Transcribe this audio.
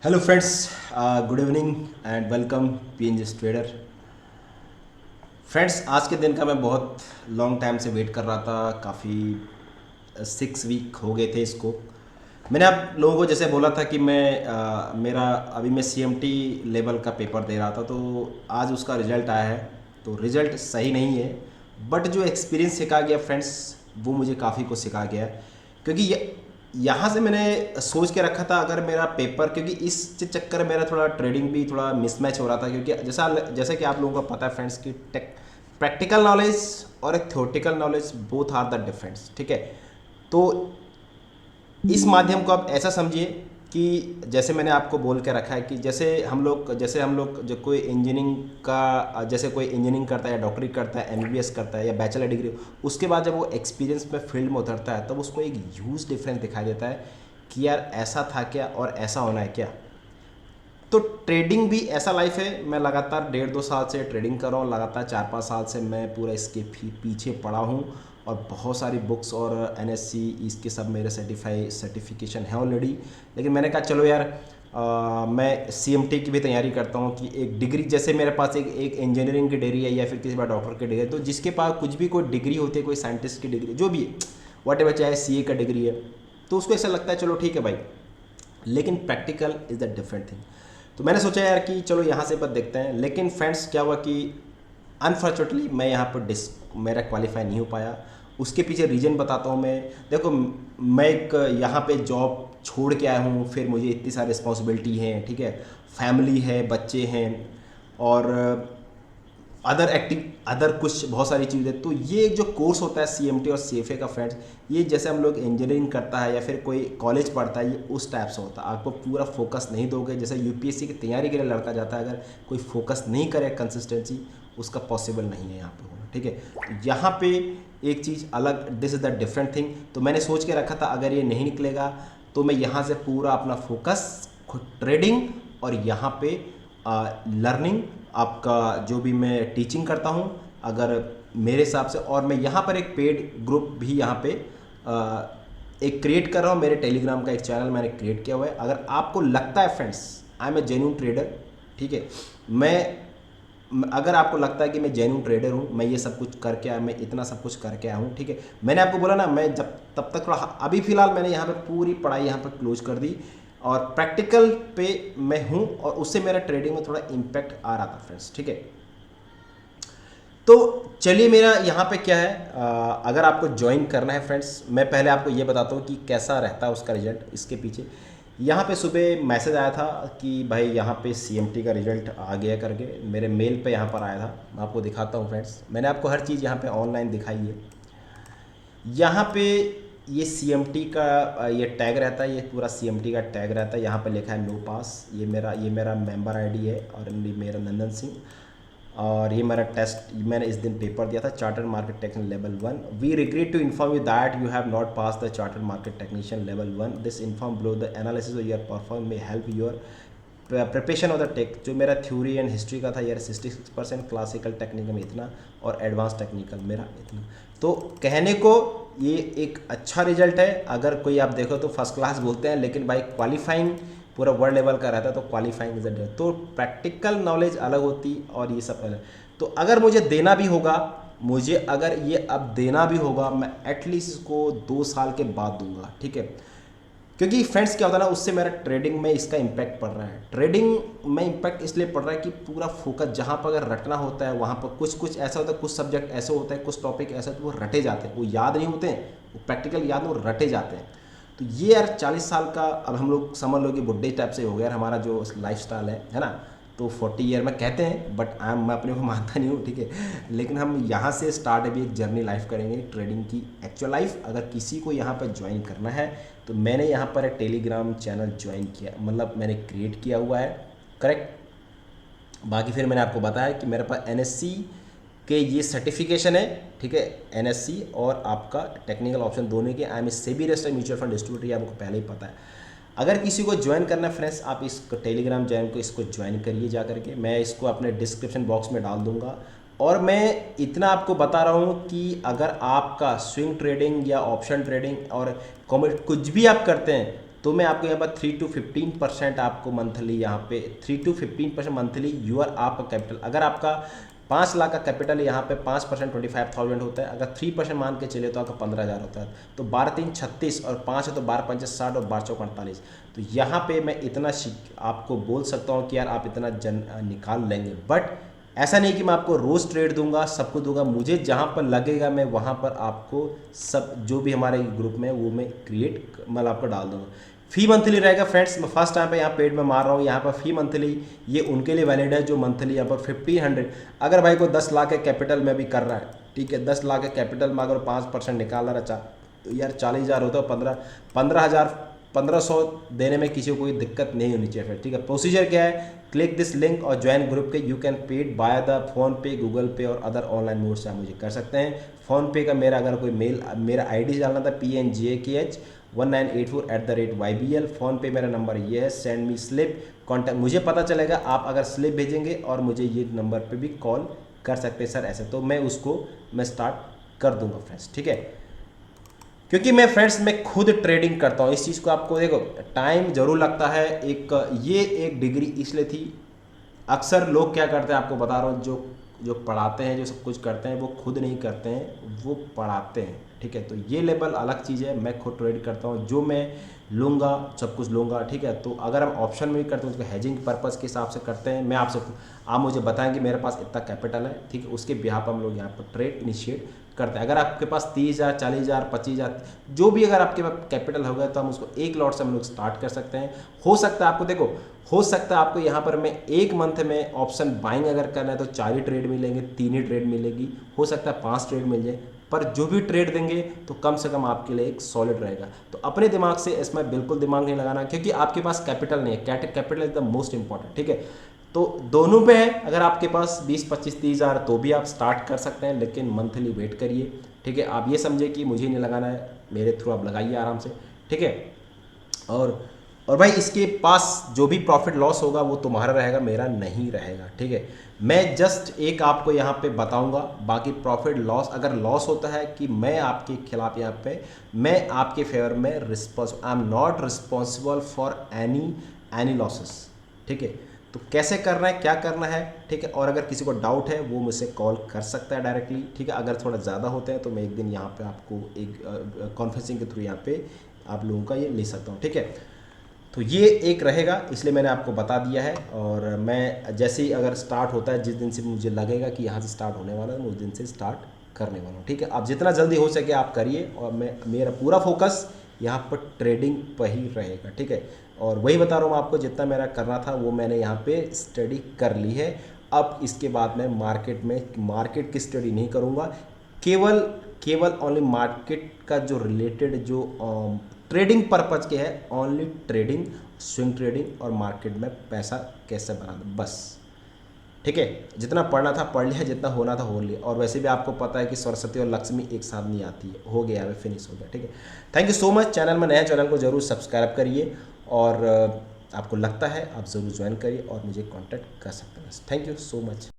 Hello friends, good evening and welcome PNG trader. Friends, आज के दिन का मैं बहुत लॉन्ग टाइम से वेट कर रहा था। काफ़ी 6 वीक हो गए थे इसको। मैंने आप लोगों को जैसे बोला था कि मेरा अभी मैं सीएमटी लेवल का पेपर दे रहा था, तो आज उसका रिज़ल्ट आया है। तो रिज़ल्ट सही नहीं है, बट जो एक्सपीरियंस सिखा गया फ्रेंड्स, वो मुझे काफ़ी कुछ सिखा गया। क्योंकि यहाँ से मैंने सोच के रखा था, अगर मेरा पेपर, क्योंकि इस चक्कर में मेरा थोड़ा ट्रेडिंग भी थोड़ा मिसमैच हो रहा था। क्योंकि जैसे कि आप लोगों को पता है फ्रेंड्स कि प्रैक्टिकल नॉलेज और एक theoretical knowledge both are the difference, ठीक है। तो इस माध्यम को आप ऐसा समझिए कि जैसे मैंने आपको बोल के रखा है कि जैसे हम लोग जो कोई इंजीनियरिंग का, जैसे कोई इंजीनियरिंग करता है या डॉक्टरी करता है, एमबीबीएस करता है या बैचलर डिग्री, उसके बाद जब वो एक्सपीरियंस में फील्ड में उतरता है तब उसको एक ह्यूज डिफरेंस दिखाई देता है कि यार ऐसा था क्या और ऐसा होना है क्या। तो ट्रेडिंग भी ऐसा लाइफ है। मैं लगातार 1.5-2 साल से ट्रेडिंग कर रहा हूँ, लगातार 4-5 साल से मैं पूरा इसके पीछे पड़ा हूँ। और बहुत सारी बुक्स और एनएससी इसके सब मेरे सर्टिफिकेशन है ऑलरेडी। लेकिन मैंने कहा चलो यार, मैं सीएमटी की भी तैयारी करता हूँ कि एक डिग्री, जैसे मेरे पास एक इंजीनियरिंग की डिग्री है या फिर किसी बार डॉक्टर की डिग्री है, तो जिसके पास कुछ भी कोई डिग्री होती है, कोई साइंटिस्ट की डिग्री जो भी है, वट एवर, चाहे सीए का डिग्री है, तो उसको ऐसा लगता है चलो ठीक है भाई। लेकिन practical is the different thing. तो मैंने सोचा यार कि चलो यहाँ से बस देखते हैं। लेकिन फ्रेंड्स, क्या हुआ कि अनफॉर्चुनेटली मैं यहाँ पर मेरा क्वालिफाई नहीं हो पाया। उसके पीछे रीज़न बताता हूँ मैं। देखो, मैं एक यहाँ पे जॉब छोड़ के आया हूँ, फिर मुझे इतनी सारी रिस्पॉन्सिबिलिटी है, ठीक है, फैमिली है, बच्चे हैं, और अदर कुछ बहुत सारी चीज़ें। तो ये जो कोर्स होता है सीएमटी और सीएफए का फ्रेंड्स, ये जैसे हम लोग इंजीनियरिंग करता है या फिर कोई कॉलेज पढ़ता है, ये उस टाइप से होता है। आपको पूरा फोकस नहीं दोगे, जैसे यूपीएससी की तैयारी के लिए लड़का जाता है, अगर कोई फोकस नहीं करे, कंसिस्टेंसी, उसका पॉसिबल नहीं है यहाँ पे होना, ठीक है। तो यहाँ पे एक चीज़ अलग, this is the different thing. तो मैंने सोच के रखा था अगर ये नहीं निकलेगा तो मैं यहाँ से पूरा अपना फोकस खुद ट्रेडिंग और यहाँ पे लर्निंग, आपका जो भी मैं टीचिंग करता हूँ, अगर मेरे हिसाब से, और मैं यहाँ पर एक पेड ग्रुप भी यहाँ पे एक क्रिएट कर रहा हूँ। मेरे टेलीग्राम का एक चैनल मैंने क्रिएट किया हुआ है। अगर आपको लगता है friends, I am a genuine trader, ठीक है, अगर आपको लगता है कि मैं जेन्युइन ट्रेडर हूँ, मैं ये सब कुछ करके आया, मैं इतना सब कुछ करके आया हूँ, ठीक है। मैंने आपको बोला ना, मैं जब तब तक थोड़ा, अभी फ़िलहाल मैंने यहाँ पे पूरी पढ़ाई यहाँ पर क्लोज कर दी और प्रैक्टिकल पे मैं हूँ, और उससे मेरा ट्रेडिंग में थोड़ा इम्पैक्ट आ रहा था फ्रेंड्स, ठीक है। तो चलिए, मेरा यहाँ पे क्या है, अगर आपको ज्वाइन करना है फ्रेंड्स, मैं पहले आपको ये बताता हूँ कि कैसा रहता है उसका रिजल्ट। इसके पीछे यहाँ पे सुबह मैसेज आया था कि भाई यहाँ पे सीएमटी का रिजल्ट आ गया करके, मेरे मेल पे यहाँ पर आया था। मैं आपको दिखाता हूँ फ्रेंड्स, मैंने आपको हर चीज़ यहाँ पे ऑनलाइन दिखाई है। यहाँ पे ये सीएमटी का ये टैग रहता है, ये पूरा सीएमटी का टैग रहता है। यहाँ पे लिखा है नो पास। ये मेरा मेंबर आईडी है, और मेरा नंदन सिंह। और ये मेरा टेस्ट, मैंने इस दिन पेपर दिया था, chartered market technician level 1। We regret to inform you that you have not pass the chartered market technician level 1। This inform below the analysis of your perform may help your preparation of the tech. जो मेरा theory and history का था यार 66%, classical technical में इतना, और advance technical मेरा इतना। तो कहने को ये एक अच्छा रिजल्ट है। अगर कोई आप देखो तो फर्स्ट क्लास बोलते हैं, लेकिन भाई क्वालिफाइंग पूरा वर्ल्ड लेवल का रहता है, तो क्वालिफाइंग रिजल्ट है। तो प्रैक्टिकल नॉलेज अलग होती और ये सब अलग। तो अगर मुझे देना भी होगा, मुझे अगर ये अब देना भी होगा, मैं एटलीस्ट इसको 2 साल के बाद दूंगा, ठीक है। क्योंकि फ्रेंड्स क्या होता है ना, उससे मेरा ट्रेडिंग में इसका इम्पैक्ट पड़ रहा है। ट्रेडिंग में इम्पैक्ट इसलिए पड़ रहा है कि पूरा फोकस जहाँ पर अगर रटना होता है, वहाँ पर कुछ कुछ ऐसा होता है, कुछ सब्जेक्ट ऐसे होते हैं, कुछ टॉपिक ऐसे होते हैं, वो रटे जाते हैं, वो याद नहीं होते हैं, वो प्रैक्टिकल याद, वो रटे जाते हैं। तो ये यार 40 साल का, अब हम लोग समझ लो कि बुढ़े टाइप से हो गया यार हमारा जो लाइफ स्टाइल है ना। तो 40 ईयर में कहते हैं, बट मैं अपने को मानता नहीं हूँ, ठीक है। लेकिन हम यहाँ से स्टार्ट अभी एक जर्नी लाइफ करेंगे, ट्रेडिंग की एक्चुअल लाइफ। अगर किसी को यहाँ पर ज्वाइन करना है तो मैंने यहाँ पर एक टेलीग्राम चैनल ज्वाइन किया, मतलब मैंने क्रिएट किया हुआ है, करेक्ट। बाकी फिर मैंने आपको बताया कि मेरे पास एनएससी के ये सर्टिफिकेशन है, ठीक है, एनएससी और आपका टेक्निकल ऑप्शन दोनों के। I am SEBI registered mutual fund distributor, ये आपको पहले ही पता है। अगर किसी को ज्वाइन करना है फ्रेंड्स, आप इस टेलीग्राम चैनल को इसको ज्वाइन करिए जा करके। मैं इसको अपने डिस्क्रिप्शन बॉक्स में डाल दूंगा। और मैं इतना आपको बता रहा हूँ कि अगर आपका स्विंग ट्रेडिंग या ऑप्शन ट्रेडिंग और कॉमोडिटी कुछ भी आप करते हैं, तो मैं आपको यहाँ पर 3 to 15% आपको मंथली यहाँ पे 3 to 15% मंथली यूर आपका कैपिटल, अगर आपका 5 लाख का कैपिटल यहाँ पे 5% 25,000 होता है, अगर 3% मान के चले तो आपका 15,000 होता है। तो 12×3 = 36 और 5 है तो 12×5 = 60 और 12×4 = 48। तो यहाँ पे मैं इतना आपको बोल सकता हूँ कि यार आप इतना निकाल लेंगे, बट ऐसा नहीं कि मैं आपको रोज़ ट्रेड दूंगा, सबको दूंगा। मुझे जहाँ पर लगेगा मैं वहाँ पर आपको सब जो भी हमारे ग्रुप में वो मैं क्रिएट मतलब आपको डाल दूंगा। फी मंथली रहेगा फ्रेंड्स, मैं फर्स्ट टाइम पे यहाँ पेड में मार रहा हूँ। यहाँ पर फी मंथली ये उनके लिए वैलिड है जो मंथली यहाँ पर 1500, अगर भाई को 10 लाख के कैपिटल में भी कर रहा है, ठीक है, 10 लाख के कैपिटल में अगर 5% निकाल रहा है तो यार 40,000 होता है, 1500 देने में किसी को कोई दिक्कत नहीं होनी चाहिए फिर, ठीक है। प्रोसीजर क्या है, क्लिक दिस लिंक और ज्वाइन ग्रुप के, you can paid by the phone पे, गूगल पे और अदर ऑनलाइन मोड से आप मुझे कर सकते हैं। फ़ोन पे का मेरा अगर कोई मेरा आईडी डालना था PNGAKH1984@YBL। फ़ोन पे मेरा नंबर ये है, सेंड मी स्लिप कॉन्टैक्ट, मुझे पता चलेगा आप अगर स्लिप भेजेंगे और मुझे ये नंबर पे भी कॉल कर सकते हैं सर ऐसे, तो मैं स्टार्ट कर दूंगा फ्रेंड्स, ठीक है। क्योंकि मैं फ्रेंड्स मैं खुद ट्रेडिंग करता हूँ, इस चीज़ को आपको देखो टाइम ज़रूर लगता है। ये एक डिग्री इसलिए थी, अक्सर लोग क्या करते हैं आपको बता रहा हूँ, जो पढ़ाते हैं, जो सब कुछ करते हैं, वो खुद नहीं करते हैं, वो पढ़ाते हैं, ठीक है। तो ये लेवल अलग चीज़ है, मैं खुद ट्रेड करता हूँ, जो मैं लूँगा सब कुछ लूँगा, ठीक है। तो अगर हम ऑप्शन में भी करते हैं उसको हेजिंग पर्पज़ के हिसाब से करते हैं, मैं आप मुझे बताएं कि मेरे पास इतना कैपिटल है, ठीक है, उसके बिहाफ पर हम लोग यहाँ पर ट्रेड इनिशिएट करते हैं। अगर आपके पास 30,000 40,000 25,000 जो भी अगर आपके पास कैपिटल होगा तो हम उसको एक लॉट से हम लोग स्टार्ट कर सकते हैं। हो सकता है आपको देखो, हो सकता है आपको यहाँ पर मैं एक मंथ में ऑप्शन बाइंग अगर करना है तो 4 ही ट्रेड मिलेंगे, 3 ही ट्रेड मिलेगी, हो सकता है 5 ट्रेड मिल जाए, पर जो भी ट्रेड देंगे तो कम से कम आपके लिए एक सॉलिड रहेगा। तो अपने दिमाग से इसमें बिल्कुल दिमाग नहीं लगाना, क्योंकि आपके पास कैपिटल नहीं है, capital is the most important, ठीक है। तो दोनों पे है, अगर आपके पास 20 25 30 हज़ार तो भी आप स्टार्ट कर सकते हैं, लेकिन मंथली वेट करिए, ठीक है। आप ये समझे कि मुझे नहीं लगाना है, मेरे थ्रू आप लगाइए आराम से, ठीक है। और भाई इसके पास जो भी प्रॉफिट लॉस होगा वो तुम्हारा रहेगा, मेरा नहीं रहेगा, ठीक है। मैं जस्ट एक आपको यहाँ पे बताऊंगा, बाकी प्रॉफिट लॉस अगर लॉस होता है कि मैं आपके खिलाफ यहाँ पे मैं आपके फेवर में I am not responsible for any losses, ठीक है। तो कैसे करना है, क्या करना है, ठीक है। और अगर किसी को डाउट है वो मुझसे कॉल कर सकता है डायरेक्टली, ठीक है। अगर थोड़ा ज़्यादा होते हैं तो मैं एक दिन यहाँ पे आपको एक कॉन्फ्रेंसिंग के थ्रू यहाँ पे आप लोगों का ये ले सकता हूँ, ठीक है। तो ये एक रहेगा, इसलिए मैंने आपको बता दिया है। और मैं जैसे ही अगर स्टार्ट होता है, जिस दिन से मुझे लगेगा कि यहाँ से स्टार्ट होने वाला है, मैं उस दिन से स्टार्ट करने वाला हूँ, ठीक है। आप जितना जल्दी हो सके आप करिए, और मेरा पूरा फोकस यहाँ पर ट्रेडिंग पर ही रहेगा, ठीक है। और वही बता रहा हूँ आपको, जितना मेरा करना था वो मैंने यहाँ पे स्टडी कर ली है। अब इसके बाद मैं मार्केट की स्टडी नहीं करूँगा, केवल ओनली मार्केट का जो रिलेटेड जो ट्रेडिंग पर्पज़ के है, ओनली ट्रेडिंग, स्विंग ट्रेडिंग और मार्केट में पैसा कैसे बनाना, बस, ठीक है। जितना पढ़ना था पढ़ लिया, जितना होना था हो लिया। और वैसे भी आपको पता है कि सरस्वती और लक्ष्मी एक साथ नहीं आती है, हो गया है, फिनिश हो गया, ठीक है। Thank you so much. Channel में नया चैनल को जरूर सब्सक्राइब करिए, और आपको लगता है आप ज़रूर ज्वाइन करिए और मुझे कॉन्टैक्ट कर सकते हैं। Thank you so much.